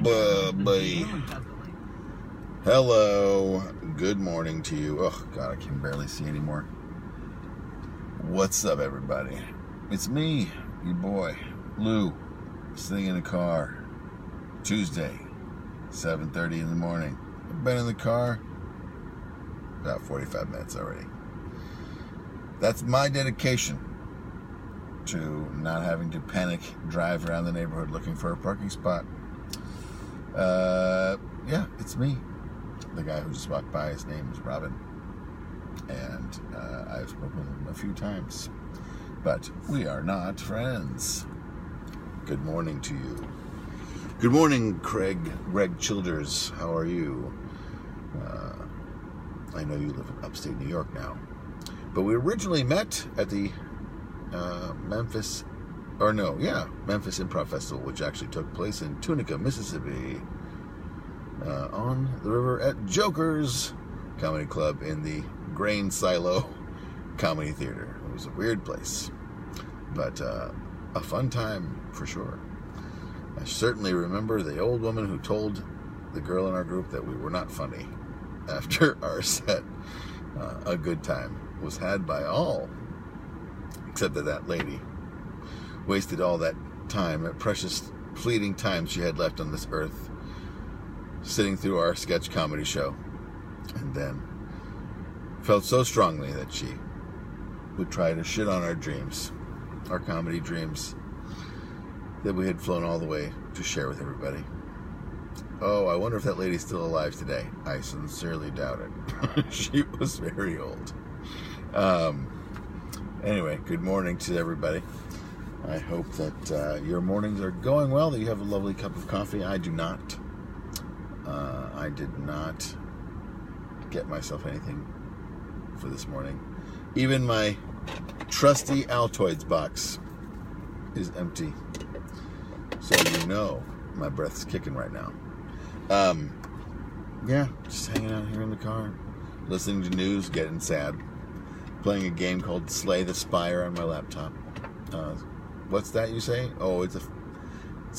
Bye. Hello. Good morning to you. Oh, God, I can barely see anymore. What's up, everybody? It's me, your boy, Lou, sitting in a car. Tuesday, 7:30 in the morning. I've been in the car about 45 minutes already. That's my dedication to not having to panic drive around the neighborhood looking for a parking spot. Yeah, it's me. The guy who just walked by, his name is Robin. And I've spoken with him a few times. But we are not friends. Good morning to you. Good morning, Greg Childers. How are you? I know you live in upstate New York now. But we originally met at the Memphis Improv Festival, which actually took place in Tunica, Mississippi, on the river at Joker's Comedy Club in the Grain Silo Comedy Theater. It was a weird place, but a fun time for sure. I certainly remember the old woman who told the girl in our group that we were not funny after our set. A good time was had by all, except that lady wasted all that time, that precious fleeting time she had left on this earth, sitting through our sketch comedy show, and then felt so strongly that she would try to shit on our dreams, our comedy dreams that we had flown all the way to share with everybody. Oh, I wonder if that lady's still alive today. I sincerely doubt it. She was very old. Anyway, good morning to everybody. I hope that your mornings are going well, that you have a lovely cup of coffee. I do not. I did not get myself anything for this morning. Even my trusty Altoids box is empty. So you know my breath's kicking right now. Yeah, just hanging out here in the car, listening to news, getting sad, playing a game called Slay the Spire on my laptop. What's that you say? Oh, it's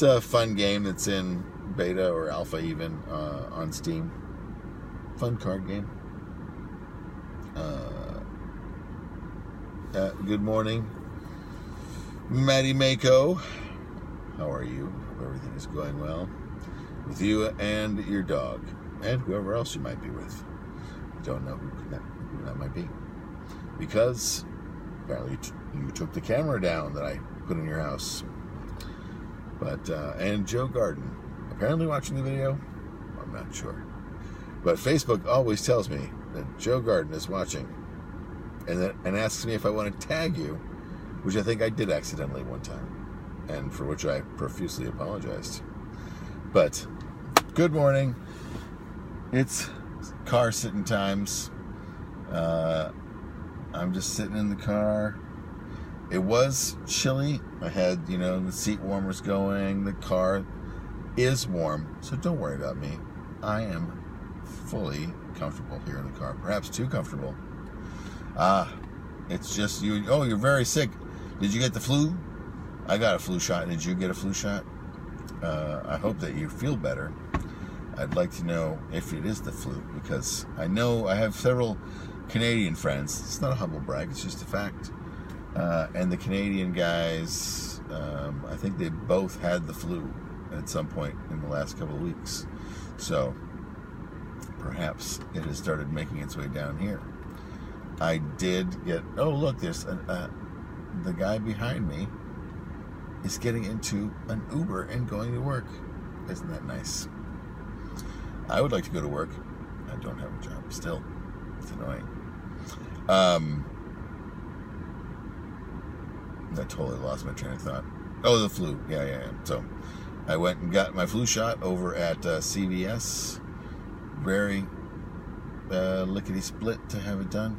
a fun game that's in beta or alpha even on Steam. Fun card game. Good morning, Maddie Mako. How are you? Hope everything is going well with you and your dog and whoever else you might be with. Don't know who that might be, because apparently you took the camera down that I put in your house. But and Joe Garden apparently watching the video. I'm not sure, but Facebook always tells me that Joe Garden is watching, and asks me if I want to tag you, which I think I did accidentally one time, and for which I profusely apologized. But good morning. It's car sitting times. I'm just sitting in the car. It was chilly. I had, the seat warmers going. The car is warm, so don't worry about me. I am fully comfortable here in the car. Perhaps too comfortable. It's just you. Oh, you're very sick. Did you get the flu? I got a flu shot. Did you get a flu shot? I hope that you feel better. I'd like to know if it is the flu, because I know I have several Canadian friends. It's not a humble brag, it's just a fact. And the Canadian guys, I think they both had the flu at some point in the last couple of weeks. So perhaps it has started making its way down here. I did get, oh look, there's the guy behind me is getting into an Uber and going to work. Isn't that nice? I would like to go to work. I don't have a job still. It's annoying. I totally lost my train of thought. Oh, the flu. Yeah. So I went and got my flu shot over at CVS. Very lickety-split to have it done.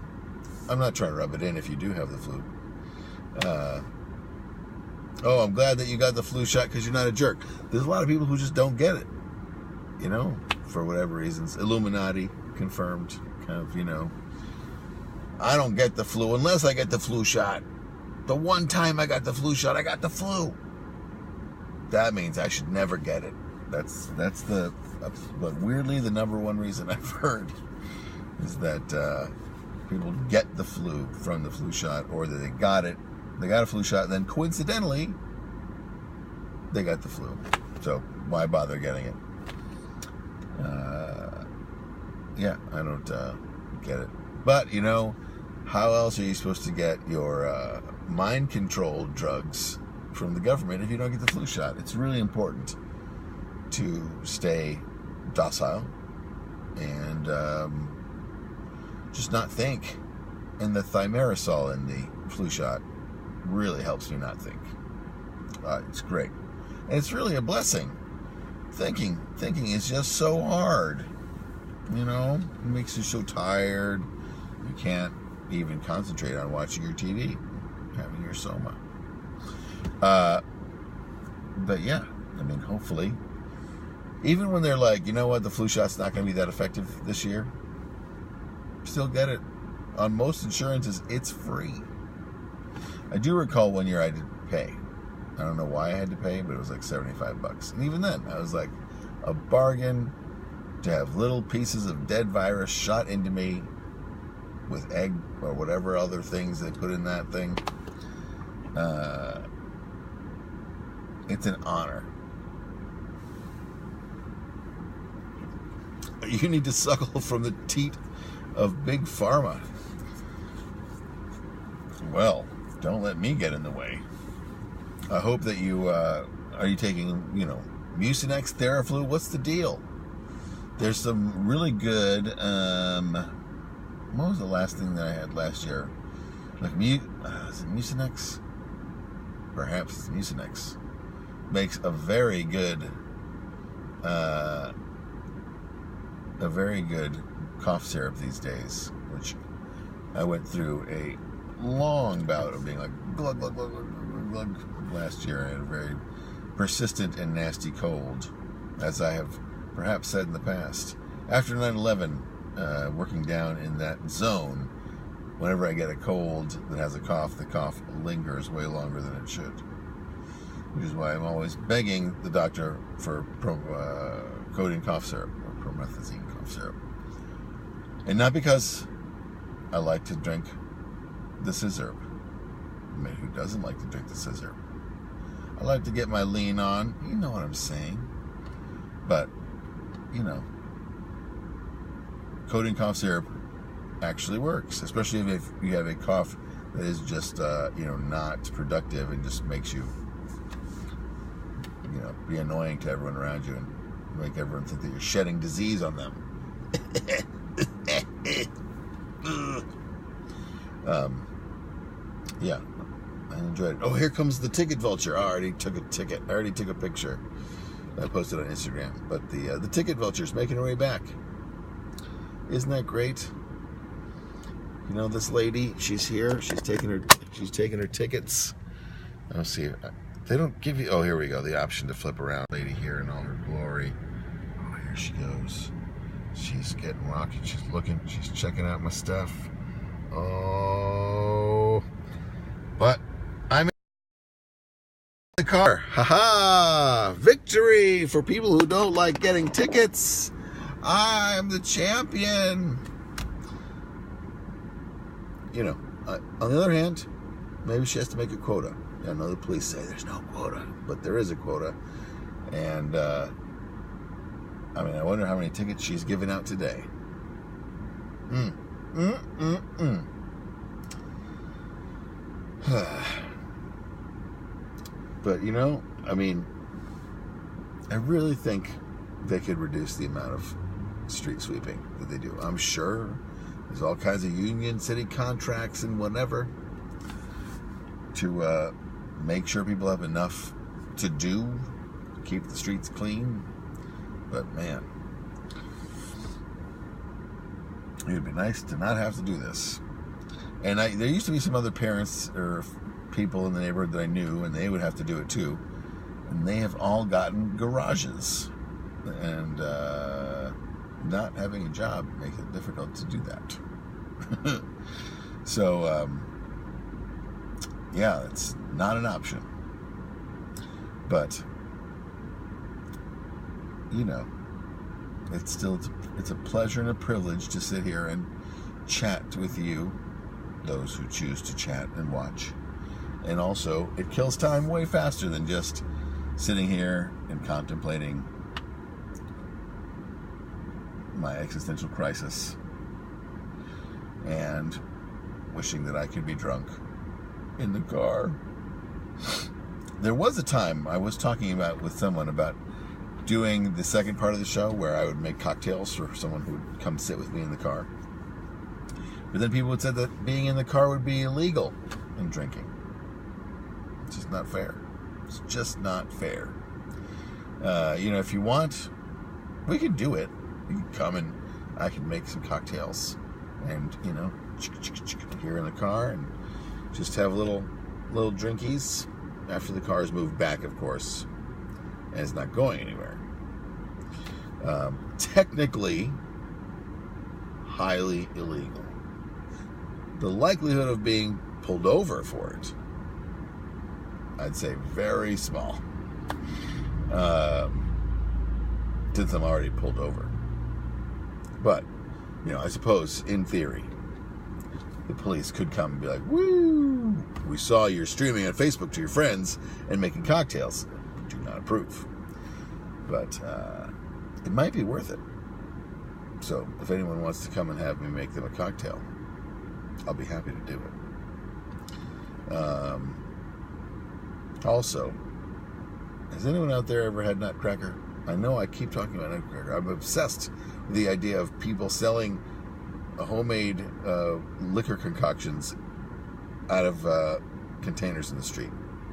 I'm not trying to rub it in if you do have the flu. Oh, I'm glad that you got the flu shot because you're not a jerk. There's a lot of people who just don't get it, for whatever reasons. Illuminati confirmed, kind of, I don't get the flu unless I get the flu shot. The one time I got the flu shot, I got the flu. That means I should never get it. but weirdly the number one reason I've heard is that people get the flu from the flu shot, or that they got a flu shot, and then coincidentally they got the flu. So why bother getting it? Yeah, I don't get it. But how else are you supposed to get your mind control drugs from the government if you don't get the flu shot? It's really important to stay docile and just not think. And the thimerosal in the flu shot really helps me not think. It's great. And it's really a blessing. Thinking is just so hard. It makes you so tired. You can't even concentrate on watching your TV, having your soma. But yeah, hopefully, even when they're like, the flu shot's not going to be that effective this year, still get it. On most insurances, it's free. I do recall one year I did pay. I don't know why I had to pay, but it was like $75. And even then, I was like, a bargain to have little pieces of dead virus shot into me with egg or whatever other things they put in that thing. It's an honor. You need to suckle from the teat of Big Pharma. Well, don't let me get in the way. I hope that you are you taking, Mucinex, Theraflu? What's the deal? There's some really good, what was the last thing that I had last year? Like, is it Mucinex? Perhaps it's Mucinex. Makes a very good cough syrup these days, which I went through a long bout of being like glug, glug, glug, glug, glug last year. I had a very persistent and nasty cold, as I have perhaps said in the past. After 9/11, working down in that zone, whenever I get a cold that has a cough, the cough lingers way longer than it should. Which is why I'm always begging the doctor for codeine cough syrup, or promethazine cough syrup. And not because I like to drink the scissor. Who doesn't like to drink the scissor? I like to get my lean on. You know what I'm saying. But, codeine cough syrup actually works, especially if you have a cough that is just, not productive and just makes you, be annoying to everyone around you and make everyone think that you're shedding disease on them. Yeah, I enjoyed it. Oh, here comes the ticket vulture. I already took a ticket. I already took a picture. I posted on Instagram. But the ticket vulture's making her way back. Isn't that great? This lady, she's here. She's taking her tickets. I'll see. They don't give you. Oh, here we go. The option to flip around. Lady here in all her glory. Oh, here she goes. She's getting rocky. She's looking. She's checking out my stuff. Oh, but I'm in the car. Ha-ha! Victory for people who don't like getting tickets. I'm the champion. On the other hand, maybe she has to make a quota. I know the police say there's no quota, but there is a quota. And, I wonder how many tickets she's giving out today. But, I really think they could reduce the amount of street sweeping that they do. I'm sure there's all kinds of union city contracts and whatever to make sure people have enough to do, keep the streets clean. But man, it would be nice to not have to do this. And there used to be some other parents or people in the neighborhood that I knew, and they would have to do it too. And they have all gotten garages. And not having a job makes it difficult to do that. So, yeah, it's not an option. But you know, it's a pleasure and a privilege to sit here and chat with you, those who choose to chat and watch. And also, it kills time way faster than just sitting here and contemplating my existential crisis and wishing that I could be drunk in the car. There was a time I was talking with someone about doing the second part of the show where I would make cocktails for someone who would come sit with me in the car. But then people would say that being in the car would be illegal in drinking. It's just not fair. It's just not fair. If you want, we could do it. You can come and I can make some cocktails and, here in the car and just have little drinkies after the car is moved back, of course, and it's not going anywhere. Technically, highly illegal. The likelihood of being pulled over for it, I'd say very small. Since I'm already pulled over. But, I suppose, in theory, the police could come and be like, woo, we saw you're streaming on Facebook to your friends and making cocktails. Do not approve. But it might be worth it. So if anyone wants to come and have me make them a cocktail, I'll be happy to do it. Also, has anyone out there ever had Nutcracker? I know I keep talking about Nutcracker. I'm obsessed with the idea of people selling homemade liquor concoctions out of containers in the street.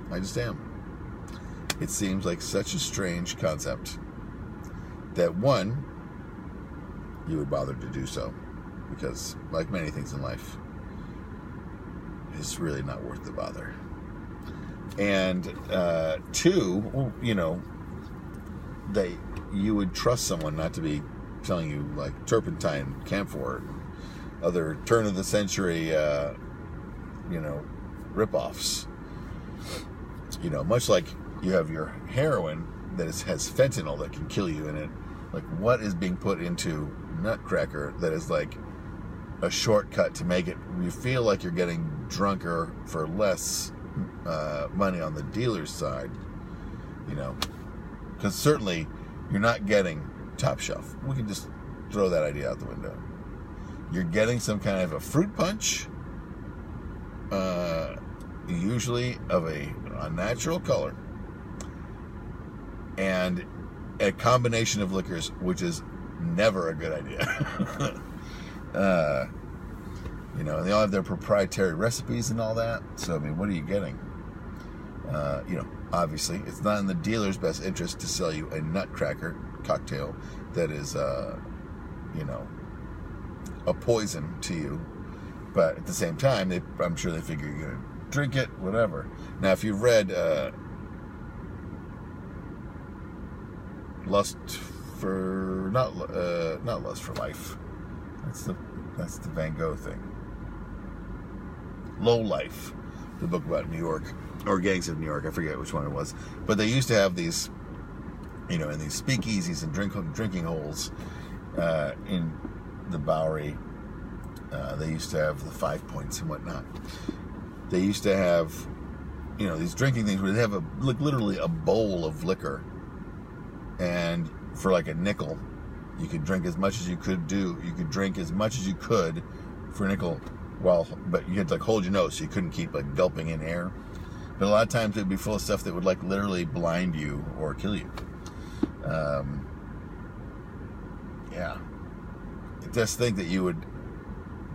I just am. It seems like such a strange concept that, one, you would bother to do so, because, like many things in life, it's really not worth the bother. And two, that you would trust someone not to be selling you like turpentine, camphor, other turn of the century, rip-offs. Much like you have your heroin that has fentanyl that can kill you in it. Like, what is being put into Nutcracker that is like a shortcut to make it? You feel like you're getting drunker for less money on the dealer's side, because certainly you're not getting top shelf. We can just throw that idea out the window. You're getting some kind of a fruit punch, usually of a unnatural color, and a combination of liquors, which is never a good idea. And they all have their proprietary recipes and all that. So, what are you getting? Obviously, it's not in the dealer's best interest to sell you a Nutcracker cocktail that is, a poison to you. But at the same time, I'm sure they figure you're going to drink it, whatever. Now, if you've read Lust for not Lust for Life. That's the Van Gogh thing. Low Life, the book about New York, or gangs of New York. I forget which one it was. But they used to have these, in these speakeasies and drinking holes in the Bowery. They used to have the 5 Points and whatnot. They used to have, these drinking things where they have literally a bowl of liquor. And for like a nickel, you could drink as much as you could do. You could drink as much as you could for a nickel, but you had to hold your nose, so you couldn't keep gulping in air. But a lot of times it'd be full of stuff that would literally blind you or kill you. Yeah. Just think that you would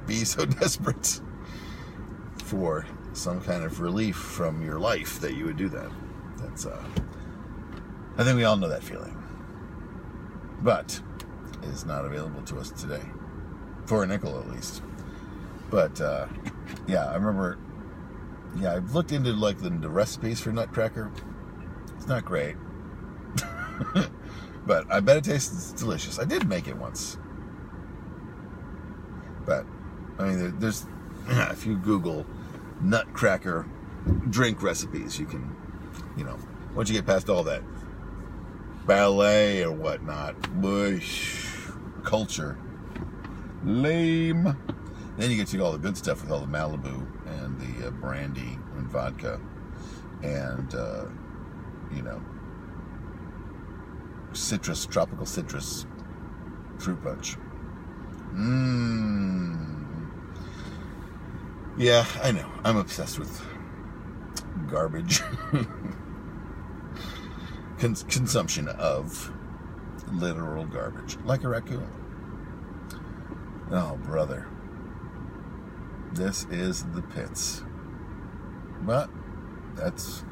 be so desperate for some kind of relief from your life that you would do that. That's I think we all know that feeling. But it is not available to us today. For a nickel, at least. But, I remember, I've looked into, the recipes for Nutcracker. It's not great. But I bet it tastes delicious. I did make it once. But, there's, if you Google Nutcracker drink recipes, you can, once you get past all that ballet or whatnot. Bush culture. Lame. Then you get to all the good stuff with all the Malibu and the brandy and vodka and, citrus, tropical citrus fruit punch. Yeah, I know. I'm obsessed with garbage. Consumption of literal garbage. Like a raccoon. Oh, brother. This is the pits. But that's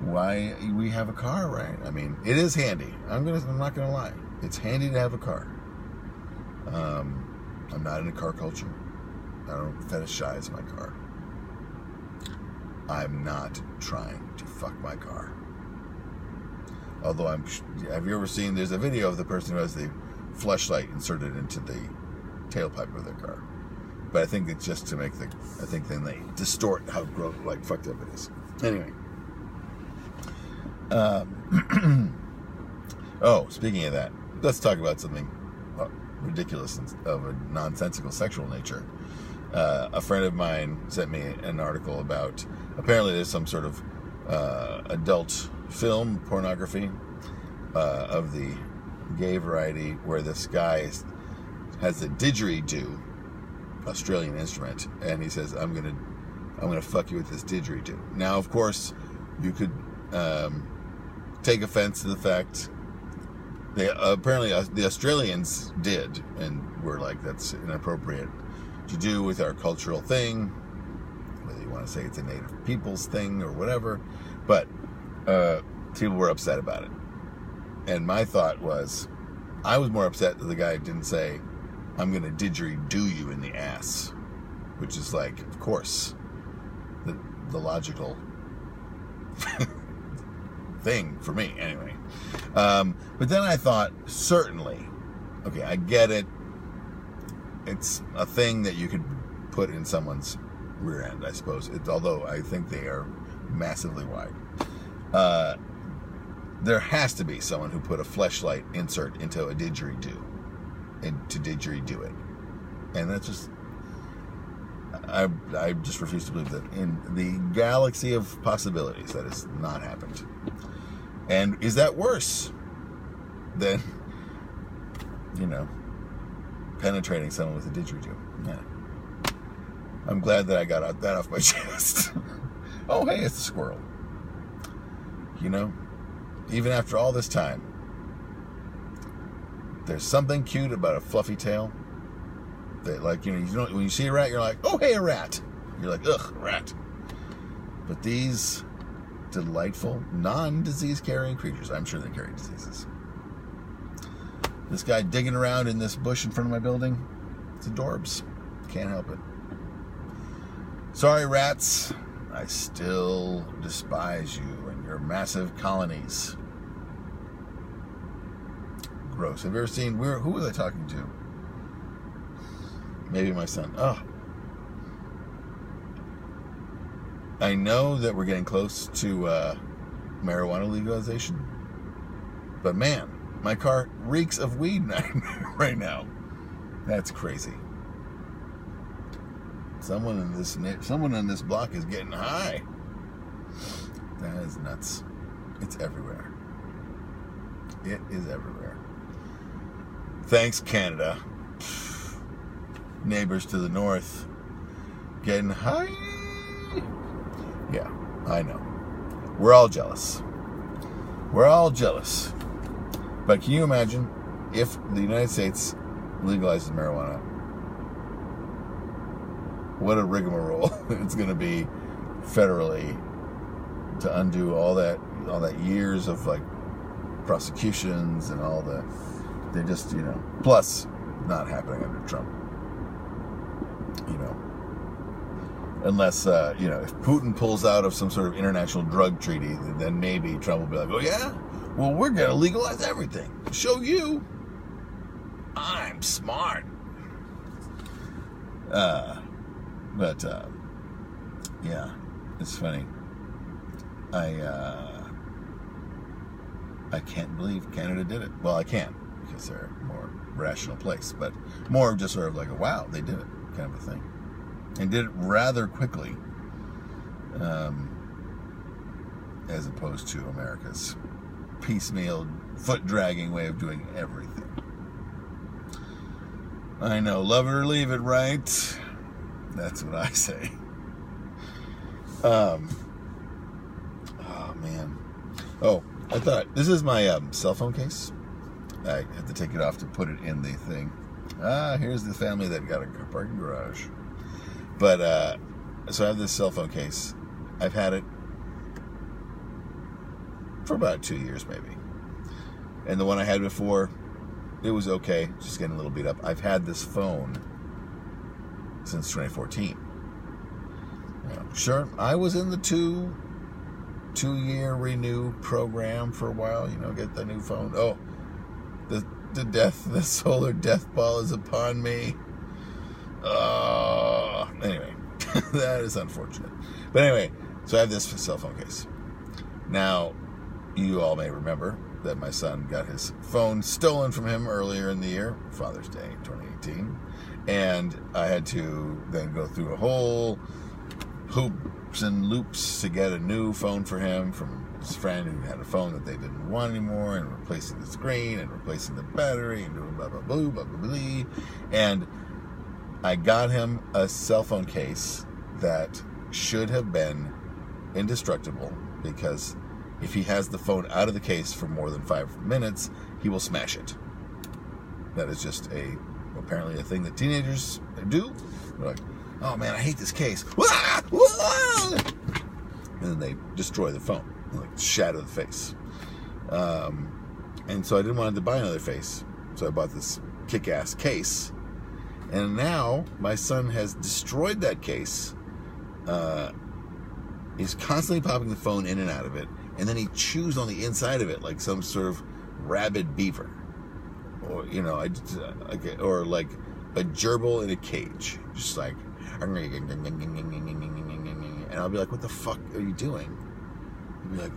why we have a car, right? I mean, it is handy. I'm not gonna lie. It's handy to have a car. I'm not into car culture. I don't fetishize my car. I'm not trying to fuck my car. Although have you ever seen, there's a video of the person who has the fleshlight inserted into the tailpipe of their car. But I think it's just to make I think then they distort how fucked up it is. Anyway. Speaking of that, let's talk about something ridiculous and of a nonsensical sexual nature. A friend of mine sent me an article about, apparently there's some sort of adult film pornography of the gay variety where this guy has a didgeridoo, Australian instrument, and he says, I'm gonna fuck you with this didgeridoo. Now, of course, you could take offense to the fact apparently the Australians did, and were like, that's inappropriate to do with our cultural thing, whether you want to say it's a native people's thing or whatever, but people were upset about it. And my thought was, I was more upset that the guy didn't say, I'm going to didgeridoo you in the ass, which is like, of course, the logical thing for me, anyway. But then I thought, certainly, okay, I get it. It's a thing that you could put in someone's rear end, I suppose. Although I think they are massively wide. There has to be someone who put a fleshlight insert into a didgeridoo and to didgeridoo it. And that's just... I just refuse to believe that in the galaxy of possibilities that has not happened. And is that worse than, penetrating someone with a didgeridoo? Yeah. I'm glad that I got that off my chest. Oh, hey, it's a squirrel. Even after all this time, there's something cute about a fluffy tail. That, when you see a rat, you're like, oh, hey, a rat. You're like, ugh, a rat. But these delightful, non-disease carrying creatures, I'm sure they carry diseases. This guy digging around in this bush in front of my building, it's adorbs. Can't help it. Sorry, rats. I still despise you and your massive colonies. Gross. Have you ever seen, who was I talking to? Maybe my son. Oh. I know that we're getting close to marijuana legalization. But man, my car reeks of weed right now. That's crazy. Someone in this block is getting high. That is nuts. It's everywhere. It is everywhere. Thanks, Canada. Neighbors to the north getting high. Yeah, I know. We're all jealous. We're all jealous. But can you imagine if the United States legalizes marijuana? What a rigmarole it's going to be federally to undo all that years of prosecutions and all the, they just, plus not happening under Trump. Unless, if Putin pulls out of some sort of international drug treaty, then maybe Trump will be like, oh yeah? Well, we're going to legalize everything. Show you. I'm smart. But yeah, it's funny. I can't believe Canada did it. Well, I can, because they're a more rational place, but more just sort of like, wow, they did it kind of a thing. And did it rather quickly, as opposed to America's piecemeal, foot-dragging way of doing everything. I know, love it or leave it, right? That's what I say. Oh, man. Oh, I thought, this is my cell phone case. I had to take it off to put it in the thing. Here's the family that got a parking garage. But, so I have this cell phone case. I've had it for about 2 years, maybe. And the one I had before, it was okay, just getting a little beat up. I've had this phone since 2014. Sure, I was in the two-year renew program for a while. Get the new phone. Oh, the solar death ball is upon me. Anyway, that is unfortunate. But anyway, so I have this cell phone case. Now, you all may remember that my son got his phone stolen from him earlier in the year, Father's Day 2018, and I had to then go through a whole hoops and loops to get a new phone for him from his friend who had a phone that they didn't want anymore, and replacing the screen and replacing the battery and doing blah blah blah blah blah blah. And I got him a cell phone case that should have been indestructible, because if he has the phone out of the case for more than 5 minutes, he will smash it. That is just apparently a thing that teenagers do. They're like, oh man, I hate this case. And then they destroy the phone, like shatter the face. And so I didn't want to buy another face, so I bought this kick-ass case. And now my son has destroyed that case. He's constantly popping the phone in and out of it, and then he chews on the inside of it like some sort of rabid beaver, or or like a gerbil in a cage, just like, and I'll be like, "What the fuck are you doing?" He'll be like,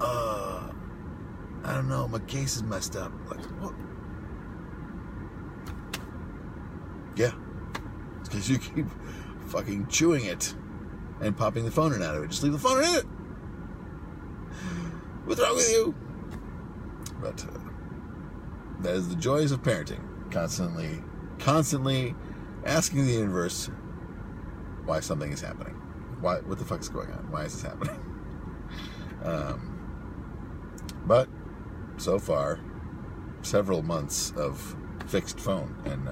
"I don't know, my case is messed up." Like, what? Yeah, it's because you keep fucking chewing it and popping the phone in and out of it. Just leave the phone in it. What's wrong with you? But that is the joys of parenting. Constantly asking the universe why something is happening. What the fuck is going on? Why is this happening? But so far, several months of fixed phone and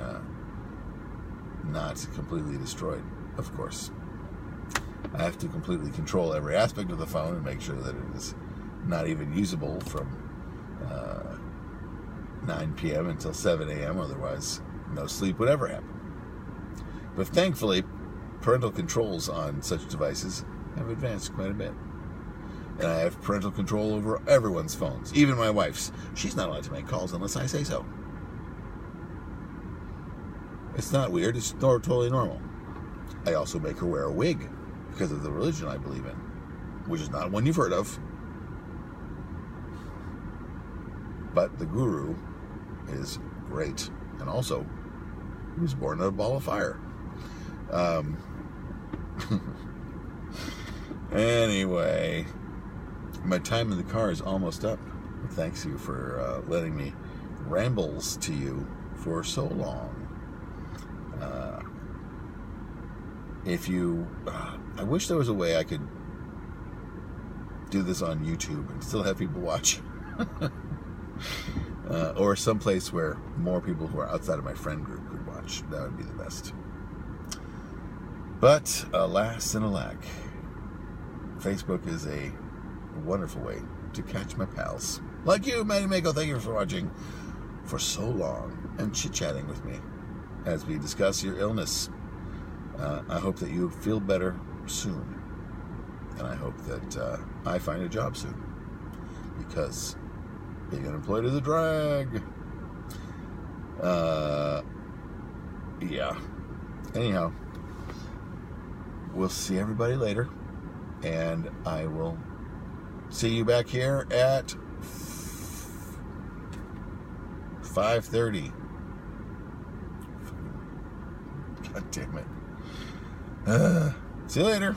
not completely destroyed, of course. I have to completely control every aspect of the phone and make sure that it is not even usable from 9 p.m. until 7 a.m. Otherwise, no sleep would ever happen. But thankfully, parental controls on such devices have advanced quite a bit. And I have parental control over everyone's phones, even my wife's. She's not allowed to make calls unless I say so. It's not weird, it's totally normal. I also make her wear a wig because of the religion I believe in, which is not one you've heard of. But the guru is great. And also, he was born out of a ball of fire. Anyway, my time in the car is almost up. Thanks you for letting me rambles to you for so long. I wish there was a way I could do this on YouTube and still have people watch. Or someplace where more people who are outside of my friend group could watch. That would be the best. But alas and alack, Facebook is a wonderful way to catch my pals. Like you, Maddie Mako, thank you for watching for so long and chit-chatting with me as we discuss your illness. I hope that you feel better soon. And I hope that I find a job soon. Because being unemployed is a drag. Yeah. Anyhow, we'll see everybody later. And I will see you back here at 5:30. God damn it. See you later.